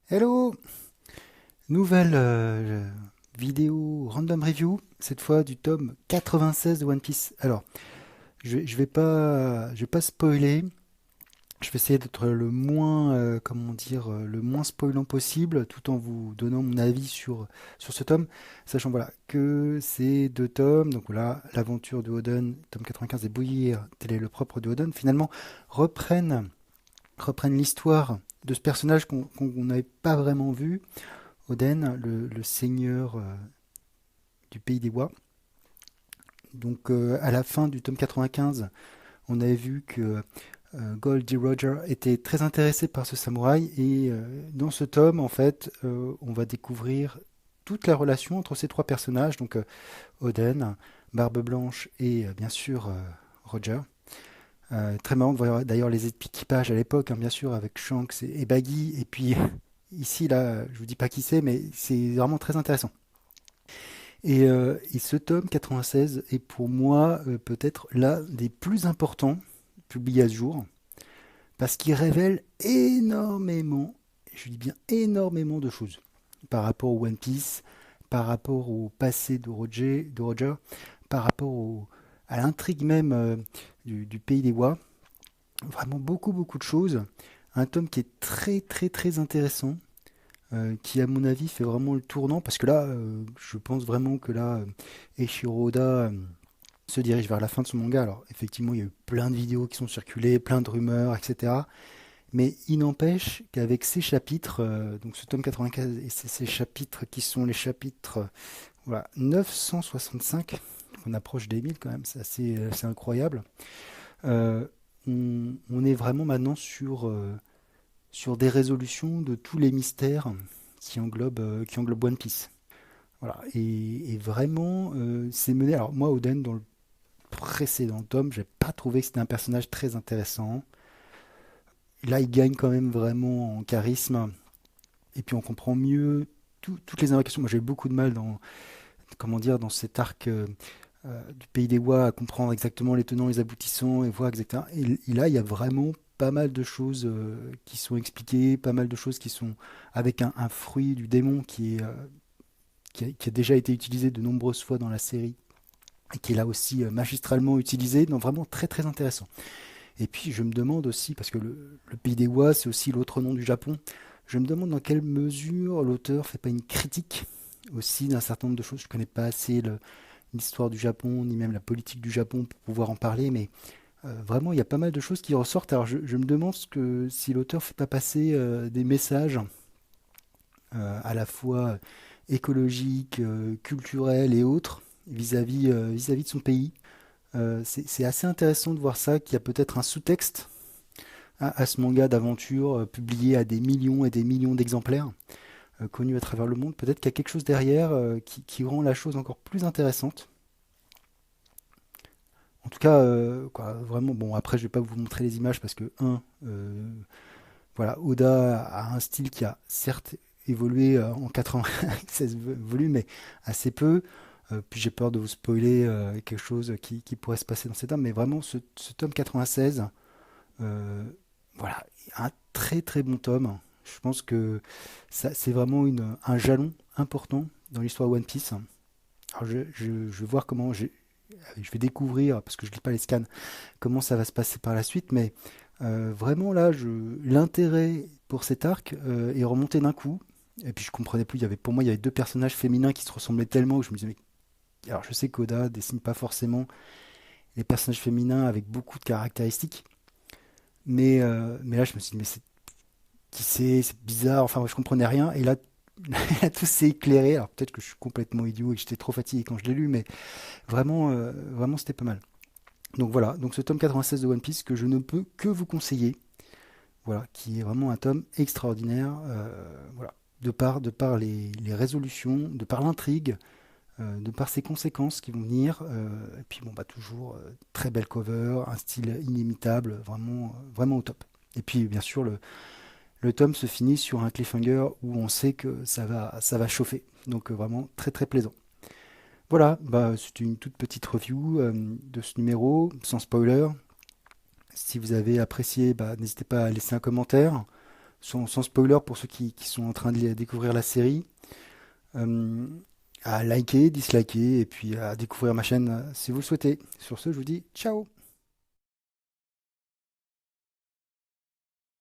Hello! Nouvelle vidéo random review, cette fois du tome 96 de One Piece. Alors, je vais pas spoiler, je vais essayer d'être le moins, comment dire, le moins spoilant possible, tout en vous donnant mon avis sur ce tome, sachant voilà que c'est deux tomes, donc voilà, l'aventure de Oden, tome 95 et Bouillir, tel est le propre de Oden, finalement reprennent l'histoire de ce personnage qu'on n'avait pas vraiment vu, Oden, le seigneur du pays des Bois. Donc à la fin du tome 95, on avait vu que Goldie Roger était très intéressé par ce samouraï et dans ce tome, en fait, on va découvrir toute la relation entre ces trois personnages, donc Oden, Barbe Blanche et bien sûr Roger. Très marrant de voir d'ailleurs les équipages à l'époque, hein, bien sûr, avec Shanks et Baggy. Et puis ici, là, je vous dis pas qui c'est, mais c'est vraiment très intéressant. Et ce tome 96 est pour moi peut-être l'un des plus importants publiés à ce jour, parce qu'il révèle énormément, je dis bien énormément de choses, par rapport au One Piece, par rapport au passé de Roger, par rapport à l'intrigue même du Pays des Bois. Vraiment beaucoup, beaucoup de choses. Un tome qui est très, très, très intéressant, qui à mon avis fait vraiment le tournant parce que là, je pense vraiment que là, Eiichiro Oda se dirige vers la fin de son manga. Alors effectivement, il y a eu plein de vidéos qui sont circulées, plein de rumeurs, etc. Mais il n'empêche qu'avec ces chapitres, donc ce tome 95 et ces chapitres qui sont les chapitres voilà, 965, on approche des 1000 quand même, c'est incroyable. Euh, on est vraiment maintenant sur des résolutions de tous les mystères qui englobent One Piece. Voilà. Et vraiment, c'est mené. Alors, moi, Oden, dans le précédent tome, j'ai pas trouvé que c'était un personnage très intéressant. Là, il gagne quand même vraiment en charisme. Et puis, on comprend mieux toutes les invocations. Moi, j'ai eu beaucoup de mal comment dire, dans cet arc du Pays des Bois à comprendre exactement les tenants, les aboutissants et voir exactement. Et là, il y a vraiment pas mal de choses qui sont expliquées, pas mal de choses qui sont avec un fruit du démon qui a déjà été utilisé de nombreuses fois dans la série et qui est là aussi magistralement utilisé, donc vraiment très très intéressant. Et puis je me demande aussi, parce que le Pays des Bois c'est aussi l'autre nom du Japon, je me demande dans quelle mesure l'auteur fait pas une critique aussi d'un certain nombre de choses. Je connais pas assez l'histoire du Japon, ni même la politique du Japon pour pouvoir en parler, mais vraiment, il y a pas mal de choses qui ressortent. Alors, je me demande si l'auteur fait pas passer des messages à la fois écologiques, culturels et autres vis-à-vis de son pays. C'est assez intéressant de voir ça, qu'il y a peut-être un sous-texte à ce manga d'aventure publié à des millions et des millions d'exemplaires, connus à travers le monde. Peut-être qu'il y a quelque chose derrière qui rend la chose encore plus intéressante. En tout cas, quoi, vraiment, bon, après, je vais pas vous montrer les images parce que, voilà, Oda a un style qui a certes évolué en 96 volumes, mais assez peu. Puis j'ai peur de vous spoiler quelque chose qui pourrait se passer dans cet tome, mais vraiment, ce tome 96, euh, voilà, un très très bon tome. Je pense que c'est vraiment un jalon important dans l'histoire One Piece. Alors je vais voir je vais découvrir, parce que je lis pas les scans, comment ça va se passer par la suite, mais vraiment là, l'intérêt pour cet arc est remonté d'un coup. Et puis je comprenais plus, pour moi, il y avait deux personnages féminins qui se ressemblaient tellement que je me disais, mais alors je sais qu'Oda dessine pas forcément les personnages féminins avec beaucoup de caractéristiques, mais là je me suis dit, mais c'est bizarre, enfin moi, je comprenais rien, et là, là tout s'est éclairé. Alors peut-être que je suis complètement idiot et que j'étais trop fatigué quand je l'ai lu, mais vraiment, vraiment c'était pas mal. Donc voilà, donc ce tome 96 de One Piece que je ne peux que vous conseiller, voilà, qui est vraiment un tome extraordinaire, voilà, de par les résolutions, de par l'intrigue, de par ses conséquences qui vont venir, et puis bon bah toujours très belle cover, un style inimitable, vraiment, vraiment au top. Et puis bien sûr le tome se finit sur un cliffhanger où on sait que ça va chauffer, donc vraiment très très plaisant. Voilà, bah, c'était une toute petite review de ce numéro, sans spoiler. Si vous avez apprécié, bah, n'hésitez pas à laisser un commentaire. sans spoiler pour ceux qui sont en train de découvrir la série. Euh, à liker, disliker et puis à découvrir ma chaîne si vous le souhaitez. Sur ce, je vous dis ciao!